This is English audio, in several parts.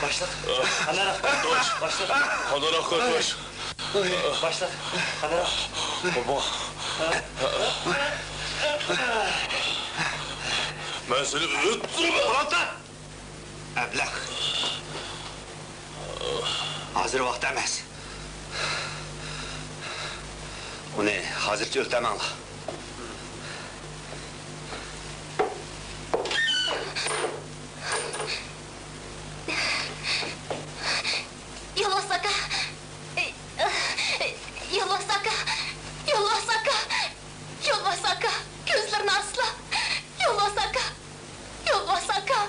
Başlat. Kanara. Toş. Başlat. Kanara koş. Başlat. Kanara. Baba. Ben seni öttürüm. Frontan! Əbləq. Hazır vaxt əməz. Onu hazırca öldəmənlə. Yalvasaka. Yalvasaka. Yalvasaka. Yalvasaka. Gözlerini asla. Yalvasaka. Yalvasaka.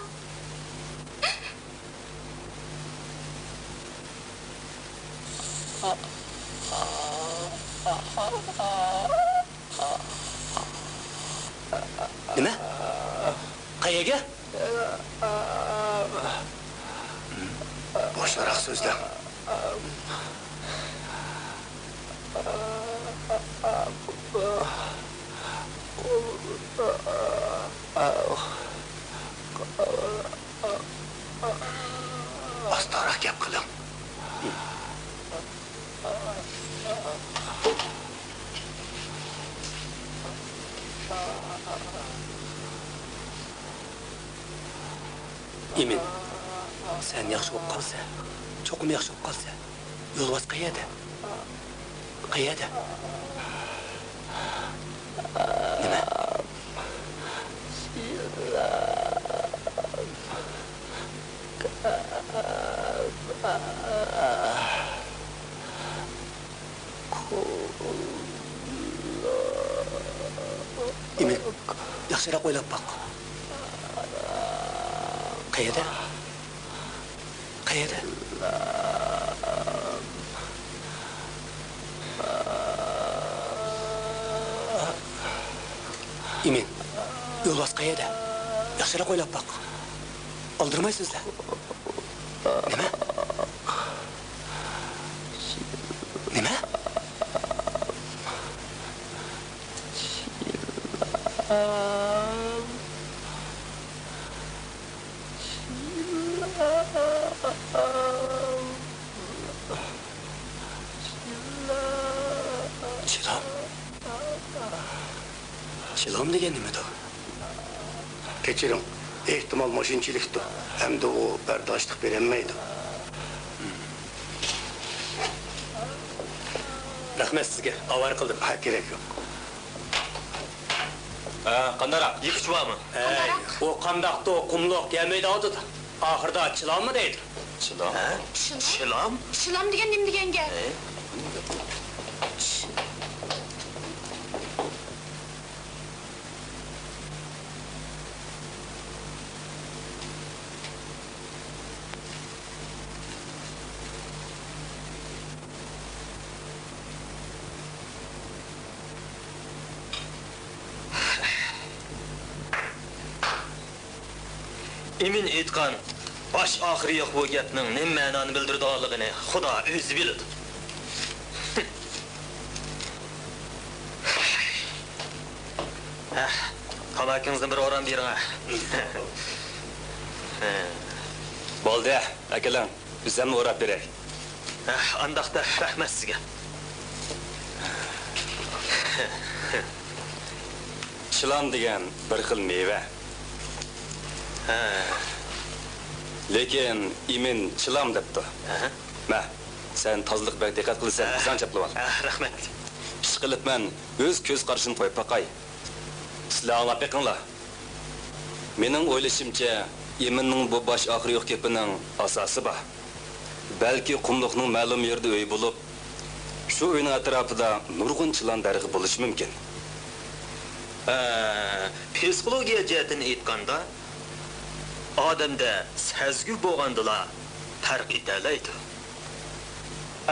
Nima? Qayerga? Boşlaroq so'zla. Astaraq gap qiling. Emin, sen yaxshi bo'lib qolsa, cho'qim yaxshi bo'lib qolsa, yo'lbos qayerda? Qayerda? Nima? Emin, yaxshiroq o'ylab boq. Qayerda? Qayerda? Emin, yo'lbos qayerda? Yaxshiroq o'ylab boq. Oldirmaysizlar. Nima? Nima? Chilom degan nimada? Kechiring, ehtimol mashinchilikdir. Hamda u bardoshlik berolmaydi. Rahmat sizga, avar qildim. Ha, kerak yo'q. Qandaroq, yig'ich bormi? O qandaqda qumloq kelmaydi odida. Oxirida chilommi deydi? Chilom? Shilom? Shilom degan nim degan gap? Emin aytgan baş oxiri yo'q bu gapning nima ma'noni bildirganligini Xudo o'zi biladi. Tamakingizni bir o'ram bering. Bo'ldi, akalang, biz ham o'rab beray. Andaqda rahmat sizga. Chilom degan bir xil meva. Lekin Emin chilom debdi. Ma, sen tozliq bak diqqat qilsan, qizan chaplab ol. Rahmat. Ish qilibman, o'z ko'z qarashini qo'yib baqay. Sizlar anglab beqinglar. Mening o'ylashimcha, Eminning bu bosh oxiri yo'q gapining asosi bor. Balki qumliqning ma'lum yerda uy bo'lib, shu uyning atrofida nurg'un chilon darg'i bo'lishi mumkin. Psixologiya jihatdan aytganda, odamda sezgi bo'lgandila farq etalaydi.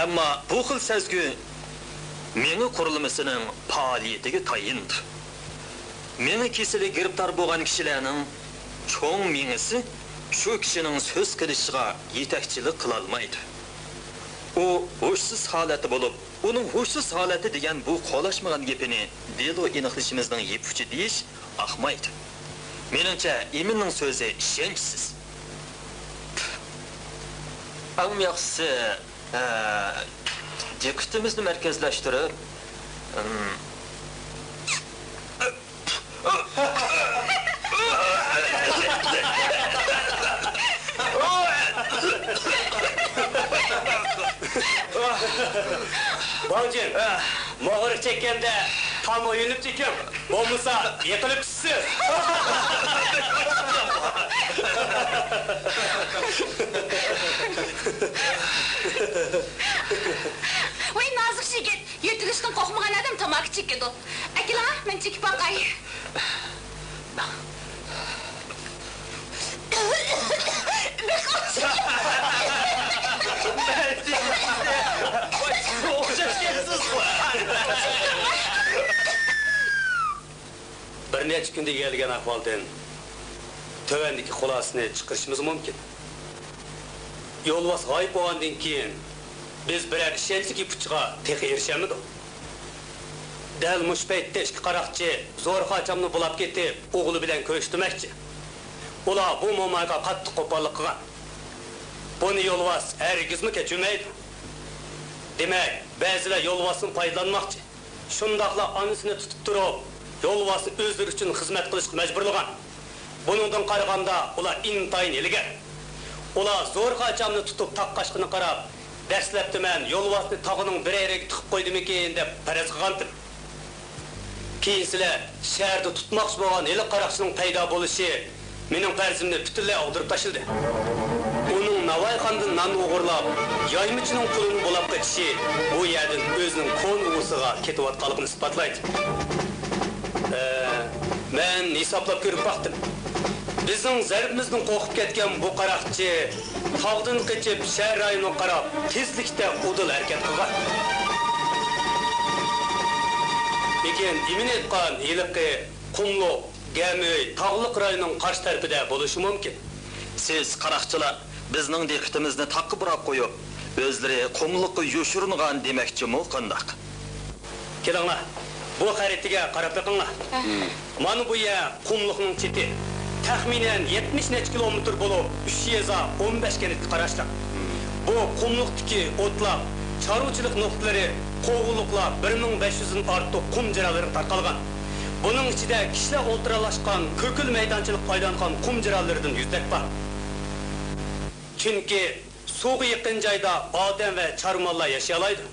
Ammo bu xil sezgi meni qurilmasining faoliyatiga tayindir. Meni kesili giribtar bo'lgan kishilarning cho'ng mingisi shu kishining so'z qilishiga yetakchilik qila olmaydi. U hushsiz holati bo'lib, uning hushsiz holati degan bu qolashmagan gapini delo aniqlashimizning yepuchi deyish ahmaydi. Menimcha Eminning so'zi ishonchsiz. Eng yaxshisi, diqqatimizni markazlashtirib, Balcın, moğır çekkende tam oyunluk çekiyorum. Olmasa yıkılıp düşsün. Voy nozik yigit, yetilishdan qo'rqmagan odam tamaki chekadi. Akila, men chekib boqay. Bir necha kunda kelgan ahvoldan tövendeki xulasını chiqarishimiz mumkin. Yo'lbos g'oyib bo'lgandan keyin biz biror ishonchli ipuchga tex erishamidik. Dal mush paytda ikki qaroqchi zo'r qochamni bulab ketib, o'g'li bilan ko'rishtirmoqchi. Ular bu mo'mayga qattiq qo'pollik qilgan. Buni yo'lbos hargizmi kechirmaydi. Demak, ba'zilar yo'lbosdan foydalanmoqchi. Shundaqla onasini tutib turib, yo'lbosni o'zlari uchun xizmat qilishga majburlagan. Buningdan qaraganda ular intayin ilgar. Ular zo'r qochamni tutib taqqashqini qarab, dastlabda men yo'lbosni tog'ining bir yeriga tiqib qo'ydimikin deb faraz qilgandim. Keyinsilar shaharda tutmoqchi bo'lgan eli qaroqchining paydo bo'lishi mening farzimni butunlay og'dirib tashladi. Uning Navoiyxondan non o'g'irlab, yoymichining pulini bo'lab ketishi bu yerdan o'zining qo'ng'usiga ketayotganligini isbotlaydi. Men hisoblab ko'rib baqdim. Bizning zarbimizdan qo'rqib ketgan bu qaroqchi tog'dan qochib shahar rayoniga qarab tezlikda udil harakat qilgan. Lekin imin etgan yiliqi Qumluq, Gamöy, tog'liq rayonining qarshi tarafida bo'lishi mumkin. siz qaroqchilar bizning diqqatimizni taqib burab qo'yib, o'zlari qumliqqa yoshiringan demakchimi qandaq? Kelinglar, bu xaritaga qarab boqinglar. Mana bu yer Qumluqning cheti. Taxminan 70 necha kilometr bo'lib, 3 yeza 15 kenetga qarashli. Bu Qumluqdagi o'tlar, chorvachilik nuqtalari, qo'g'uliqlar 1500 dan ortiq qum jiralari tarqalgan. Buning ichida kishilar o'ltiralashgan, ko'kil maydonchilik aylangan qum jiralaridan yuzlab bor. Chunki suvga yaqin joyda odam va chormallar yashay oladi.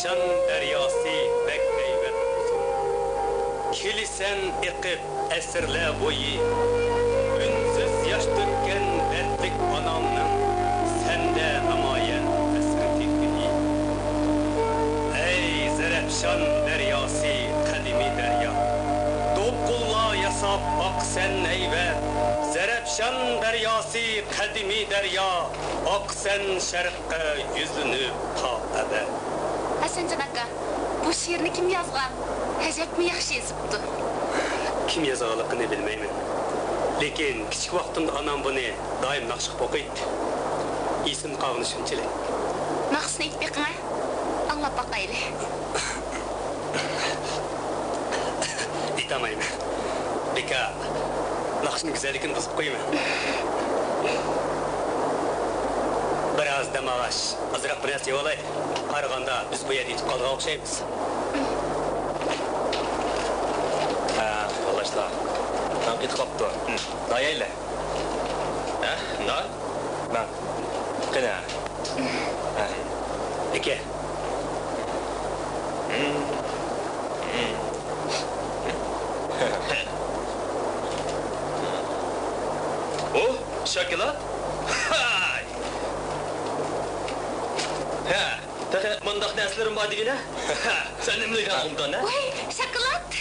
Şan deryası pek heybet uzun. Kilisen ekip esirle boyu. Ünsüz yaş dökken dertlik anamның sende namayen esrettikliği. Ey Zerepşan deryası kadimi derya. Dokulla yasap ak sen heybet. Zerepşan deryası kadimi derya. Ak sen şerqqa yüzünü ta ebed. Hasanjon aka, bu she'rni kim yozgan? Ajabmi yaxshi yozibdi. Kim yozganligini bilmayman. Lekin kichik vaqtimda onam buni doim naqsh qilib o'qiydi. Esim qolgani shunchalik. Naqshni aytib beqing, anglab boqayli. Aytamayman. Beka, Naqshning go'zalligini buzib qo'yma. Biraz dam olash, azroq bir narsa yeb olaylik. Qaraganda biz bu yerda yetib qolgan o'xshaymiz. Yoldaşlar, ben git kaptı. Dayayla. Na? Ben. Kına. Aka, O, şokolad? Hay! Ha, taqa mındaq nəslərim var digənə? Ha, sən nimlikən qumdan, nə? Voy, shokolad.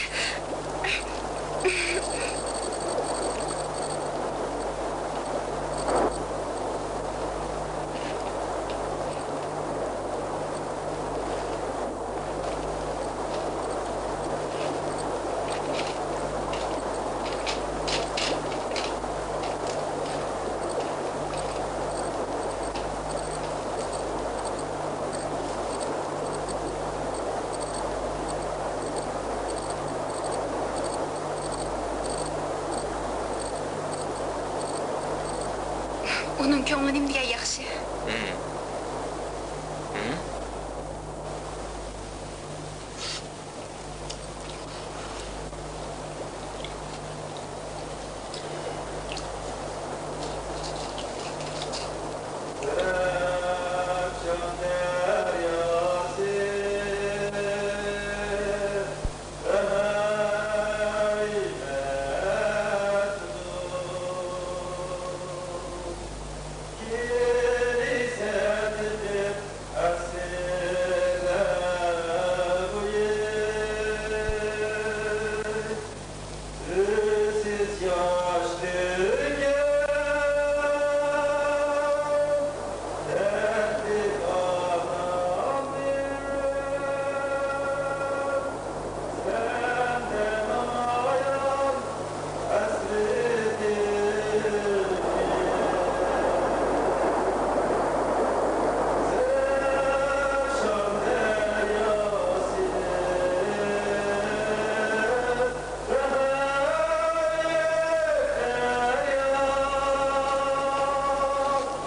Onun ko'ngli nimga yaxshi.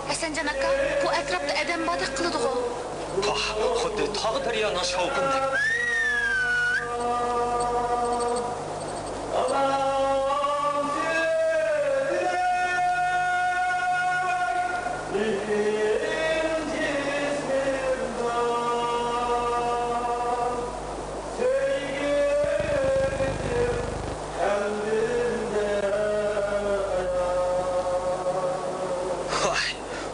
Hasancan aka, bu atrofda adam bodak qiladi-ku. Xuddi tog'i daryoning shovqindek.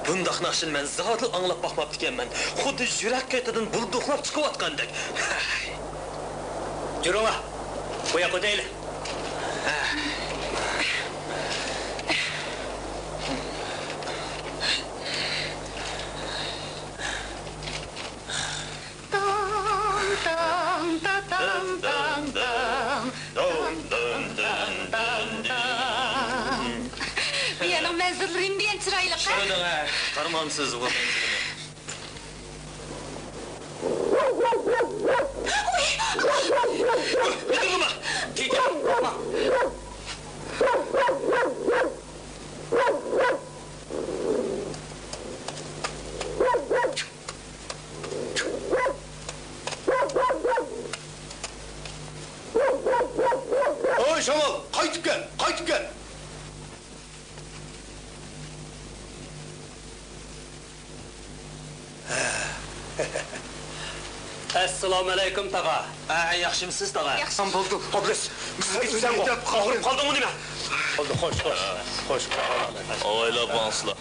Bundaq naqshin men zotli anglab baxmapti ekanman. Xuddi yurak ketidan bulduqlab chiqib atgandek. Yuringlar. Bu yoqqa o'taylik. Bu yerning manzillari ham chiroyli. Şöyle qarmamsiz bu menzilini. Yürüme! Oy Şamal, qaytib gel, qaytib gel. Assalomu alaykum tog'a. Yaxshimisiz tog'a? Yaxshi. Bo'ldi, Qobles. Sen qo'rqib qoldim nima? Xo'sh. Oylab bansla.